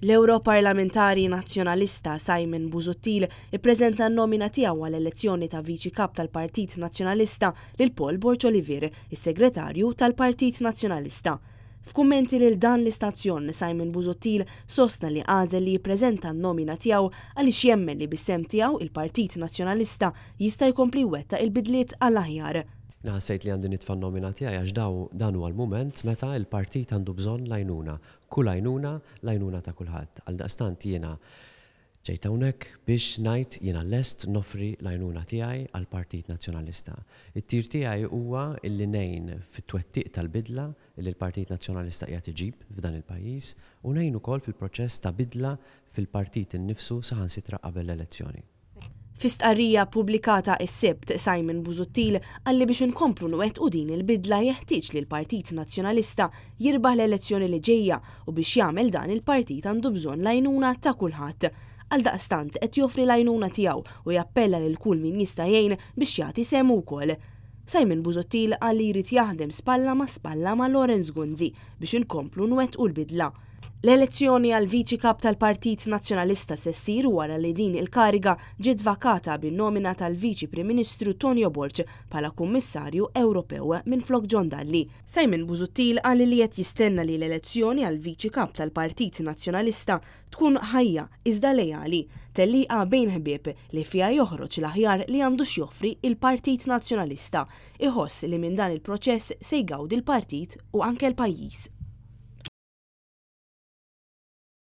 L-Europarlamentari Nazzjonalista Simon Busuttil ippreżenta n-nomina tiegħu għall-elezzjoni ta' Viċi Kap tal-Partit Nazzjonalista lil Paul Borċolivier, is-Segretarju tal-Partit Nazzjonalista. F'kummenti lil dan l-istazzjon, Simon Busuttil sostna li għażel li jippreżenta n-nomina tiegħu għaliex jemmen li bis-sem tiegħu il-Partit Nazzjonalista jista' jkompli jwettaq il-bidliet għall-aħjar. Naħsejt li għandi nitfa' n-nomina tiegħi għax dan huwa l-mument meta l-partit għandu bżonn l-għajnuna. Kull għajnuna, l-għajnuna ta' kulħadd. Għaldaqstant jiena ġejt hawnhekk biex ngħid jiena lest nofri l-għajnuna tiegħi għall-Partit Nazzjonalista. It-tir tiegħi huwa illi ngħin fit-twettiq tal-bidla li l-Partit Nazzjonalista qiegħed iġib f'dan il-pajjiż u ngħin ukoll fil-proċess ta' bidla fil-partit innifsu saħansitra qabel l-elezzjoni. Fi stqarrija pubblikata s-Sibt, Simon Busuttil għalli biex inkomplu nwettqu din il-bidla jeħtieġ li l-Partit Nazzjonalista jirbaħ l-elezzjoni li ġejja u biex jagħmel dan il-partit għandu bżonn l-għajnuna ta' kulħadd. Għaldaqstant qed joffri l-għajnuna tiegħu u jappella lil kull min jista' jgħin biex jagħti semu wkoll. Simon Busuttil għalli jrid jaħdem spalla ma' Lorenz Gunzi biex inkomplu nwettqu l-bidla. L-elezzjoni għal Viċi Kap tal-Partit Nazzjonalista se ssir wara li din il-kariga ġiet vakata bin-nomina tal-Viċi Prim Ministru Tonio Borg bħala Kummissarju Ewropew minflok John Dalli. Simon Busuttil qal li qed jistenna li l-elezzjoni għal Viċi Kap tal-Partit Nazzjonalista tkun ħajja iżda lejali, tellieqa bejn ħbieb li fiha joħroġ l-aħjar li għandu x'joffri il-Partit Nazzjonalista. Iħoss li minn dan il-proċess se jgawdi l-partit u anke l-pajjiż.